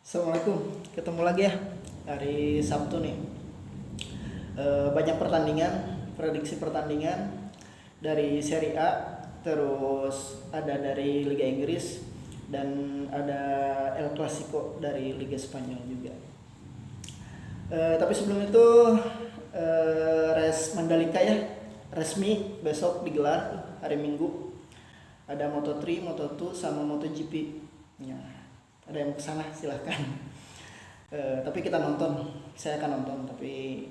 Assalamualaikum, ketemu lagi ya hari Sabtu nih. Banyak pertandingan, prediksi pertandingan dari Serie A, terus ada dari Liga Inggris, dan ada El Clasico dari Liga Spanyol juga. Tapi sebelum itu Race Mandalika ya, resmi besok digelar hari Minggu. Ada Moto3, Moto2 sama MotoGP. Ya, ada yang kesana silahkan. Tapi kita nonton, saya akan nonton, tapi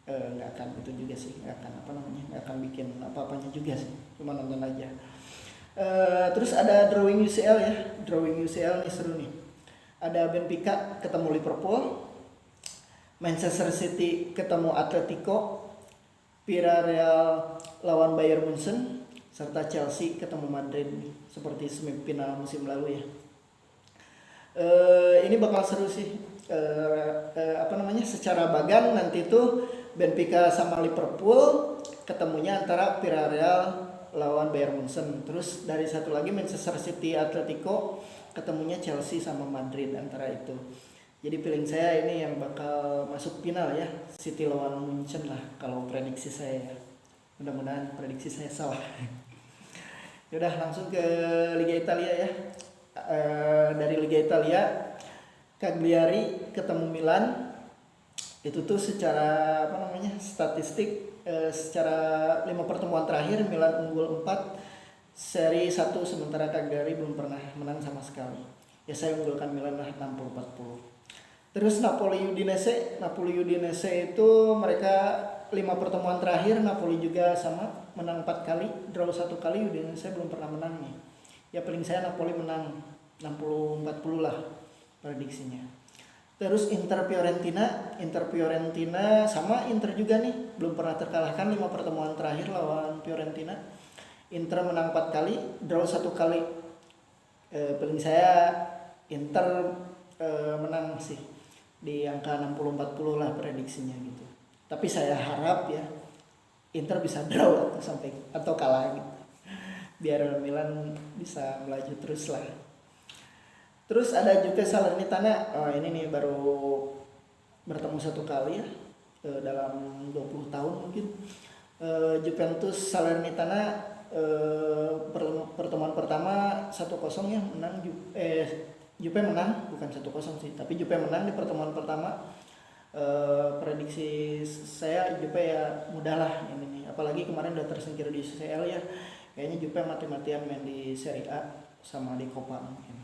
nggak akan itu juga sih, nggak akan nggak akan bikin apa-apanya juga sih, cuma nonton aja. Terus ada drawing UCL ya, drawing UCL nih seru nih. Ada Benfica ketemu Liverpool, Manchester City ketemu Atletico, Villarreal lawan Bayern Munchen, serta Chelsea ketemu Madrid nih, seperti semifinal musim lalu ya. Ini bakal seru sih. Secara bagan nanti tuh Benfica sama Liverpool ketemunya antara Villarreal lawan Bayern Munchen. Terus dari satu lagi Manchester City Atletico ketemunya Chelsea sama Madrid, antara itu. Jadi feeling saya ini yang bakal masuk final ya, City lawan Munchen lah kalau prediksi saya ya. Mudah-mudahan prediksi saya salah. Yaudah langsung ke Liga Italia ya. Dari Liga Italia, Cagliari ketemu Milan. Itu tuh secara statistik, secara 5 pertemuan terakhir Milan unggul 4 seri 1, sementara Cagliari belum pernah menang sama sekali. Ya saya unggulkan Milan lah 60-40. Terus Napoli Udinese itu mereka 5 pertemuan terakhir Napoli juga sama, menang 4 kali, draw 1 kali. Udinese belum pernah menang nih. Ya paling saya Napoli menang 60-40 lah prediksinya. Terus Inter Fiorentina sama, Inter juga nih belum pernah terkalahkan 5 pertemuan terakhir lawan Fiorentina. Inter menang 4 kali, draw 1 kali. Paling saya Inter menang sih di angka 60-40 lah prediksinya gitu. Tapi saya harap ya Inter bisa draw atau kalah gitu, biar Milan bisa melaju terus lah. Terus ada Juve Salernitana. Ini nih baru bertemu 1 kali ya dalam 20 tahun mungkin. Juventus Salernitana pertemuan pertama 1-0 ya, menang. Juve menang, bukan 1-0 sih, tapi Juve menang di pertemuan pertama. Prediksi saya Juve ya mudah lah ini nih, apalagi kemarin udah tersingkir di UCL ya. Kayaknya Juve mati-matian main di Serie A sama di Coppa mungkin.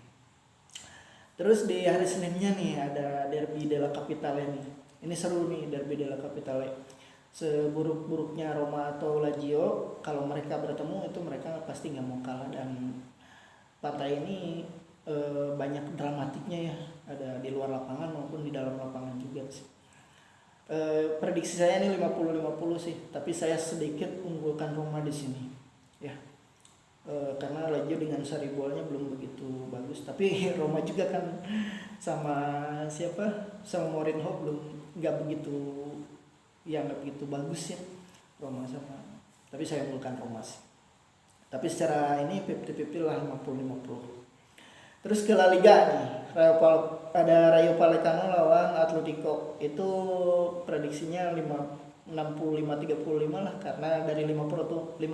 Terus di hari Seninnya nih ada Derby della Capitale nih. Ini seru nih, Derby della Capitale. Seburuk-buruknya Roma atau Lazio, kalau mereka bertemu itu mereka pasti nggak mau kalah. Dan partai ini banyak dramatiknya ya, ada di luar lapangan maupun di dalam lapangan juga sih. Prediksi saya ini 50-50 sih, tapi saya sedikit unggulkan Roma di sini ya. Karena Lazio dengan Saribolnya belum begitu bagus, tapi Roma juga kan sama Mourinho belum nggak begitu bagus ya Roma sama. Tapi saya unggulkan Roma sih. Tapi secara ini 50-50 lah, 50-50. Terus ke La Liga nih, ada Rayo Vallecano lawan Atletico. Itu prediksinya 65-35 lah, karena dari 5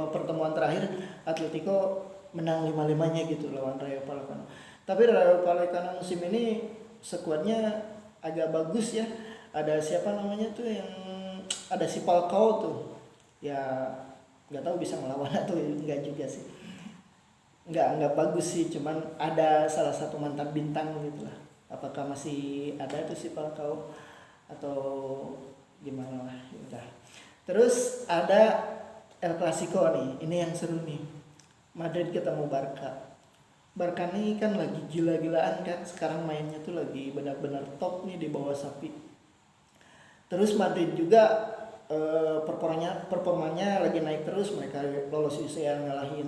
pertemuan terakhir Atletico menang 5-5-nya gitu lawan Rayo Vallecano. Tapi Rayo Vallecano musim ini skuadnya agak bagus ya. Ada siapa namanya tuh, yang ada si Falcao tuh. Ya nggak tahu bisa melawan atau enggak juga sih. Nggak bagus sih, cuman ada salah satu mantan bintang gitu lah. Apakah masih ada tuh si Falcao atau gimana lah, udah. Terus ada El Clasico nih, ini yang seru nih. Madrid ketemu Barca. Barca nih kan lagi gila-gilaan kan, sekarang mainnya tuh lagi benar-benar top nih, di bawah sapi. Terus Madrid juga performanya lagi naik terus, mereka lolos UCL ngalahin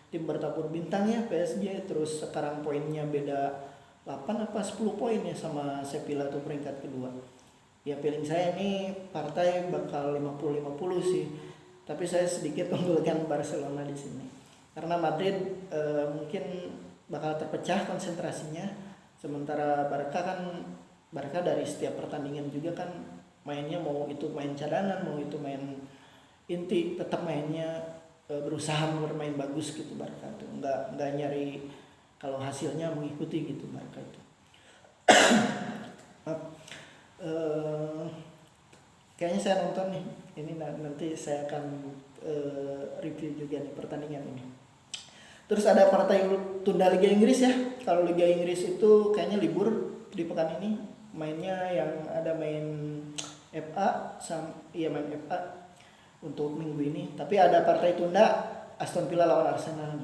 tim bertabur bintang ya PSG. Terus sekarang poinnya beda 8 apa 10 poin ya sama Sevilla tuh peringkat kedua. Ya feeling saya ini partai bakal 50-50 sih. Tapi saya sedikit unggulkan Barcelona di sini. Karena Madrid mungkin bakal terpecah konsentrasinya Sementara Barca dari setiap pertandingan juga kan mainnya, mau itu main cadangan mau itu main inti, tetap mainnya berusaha bermain bagus gitu. Barca tuh nggak nyari kalau hasilnya mengikuti gitu Barca itu. Eh, Kayaknya saya nonton nih ini, nanti saya akan review juga nih pertandingan ini. Terus ada partai tunda Liga Inggris ya. Kalau Liga Inggris itu kayaknya libur di pekan ini, mainnya yang ada main FA main FA untuk minggu ini. Tapi ada partai tunda Aston Villa lawan Arsenal.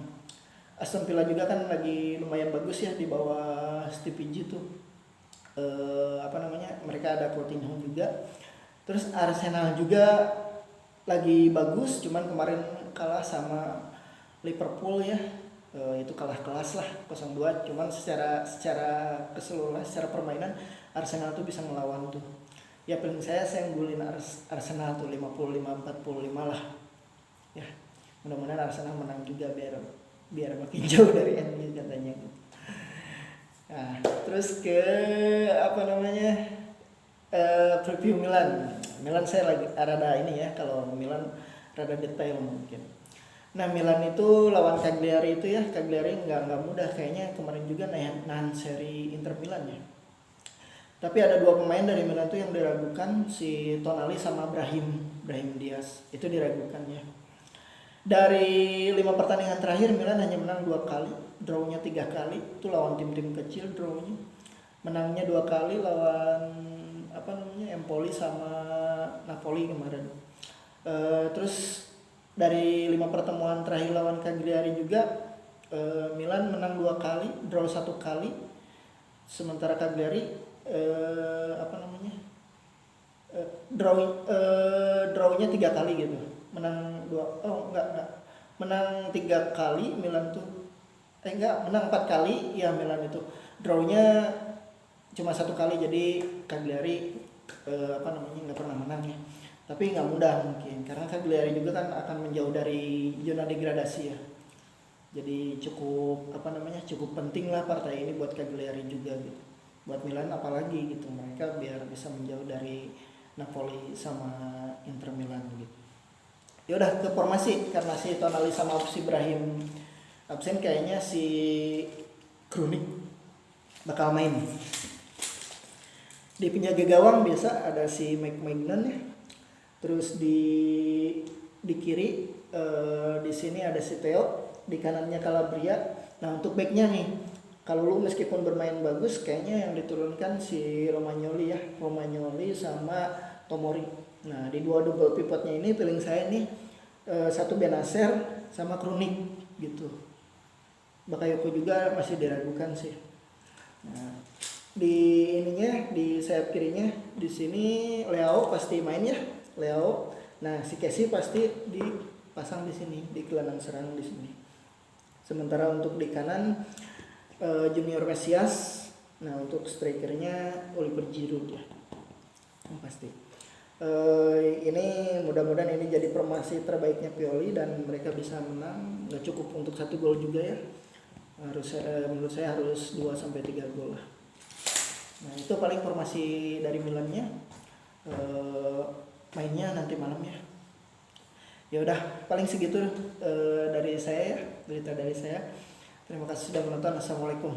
Aston Villa juga kan lagi lumayan bagus ya di bawah Stevie G tuh. Mereka ada Coutinho juga. Terus Arsenal juga lagi bagus, cuman kemarin kalah sama Liverpool ya. Itu kalah kelas lah 0-2, cuman secara keseluruhan, secara permainan Arsenal tuh bisa melawan tuh. Ya paling saya unggulin Arsenal tuh 55-45 lah. Ya, mudah-mudahan Arsenal menang juga biar makin jauh dari MU katanya gitu. Nah, terus ke preview Milan saya lagi rada ini ya, kalau Milan rada detail mungkin. Nah Milan itu lawan Cagliari itu ya, Cagliari nggak mudah kayaknya, kemarin juga nahan seri Inter Milan ya. Tapi ada dua pemain dari Milan tuh yang diragukan, si Tonali sama Brahim Diaz itu diragukan ya. Dari 5 pertandingan terakhir Milan hanya menang 2 kali, drawnya 3 kali, itu lawan tim-tim kecil drawnya. Menangnya 2 kali lawan Empoli sama Napoli kemarin. Terus dari 5 pertemuan terakhir lawan Cagliari juga Milan menang 2 kali, draw 1 kali. Sementara Cagliari drawnya 3 kali gitu. Menang 3 kali Milan tuh. Menang 4 kali ya Milan itu. Drawnya cuma 1 kali, jadi Cagliari nggak pernah menang ya. Tapi nggak mudah mungkin, karena Cagliari juga kan akan menjauh dari zona degradasi ya. Jadi cukup penting lah partai ini buat Cagliari juga gitu. Buat Milan apalagi gitu, mereka biar bisa menjauh dari Napoli sama Inter Milan gitu. Ya udah ke formasi, karena si Tonali sama si Brahim absen, kayaknya si Krunic bakal main. Di penjaga gawang biasa ada si McMagnan ya. Terus di kiri di sini ada si Theo, di kanannya Calabria. Nah untuk backnya nih, kalau lu meskipun bermain bagus, kayaknya yang diturunkan si Romagnoli sama Tomori. Nah di dua double pivotnya ini feeling saya nih satu Benacer sama Krunic gitu. Bakayoko juga masih diragukan sih. Nah di sayap kirinya di sini Leao pasti main ya, Leao. Nah si Kessie pasti dipasang di sini di gelandang serang di sini. Sementara untuk di kanan Junior Mesias. Nah untuk strikernya Oliver Giroud ya, yang pasti. Ini mudah-mudahan ini jadi formasi terbaiknya Pioli dan mereka bisa menang. Nggak cukup untuk 1 gol juga ya, menurut saya harus 2-3 gol lah. Nah itu paling formasi dari Milannya. Mainnya nanti malam ya. Ya udah paling segitu dari saya ya, berita dari saya. Terima kasih sudah menonton. Assalamualaikum.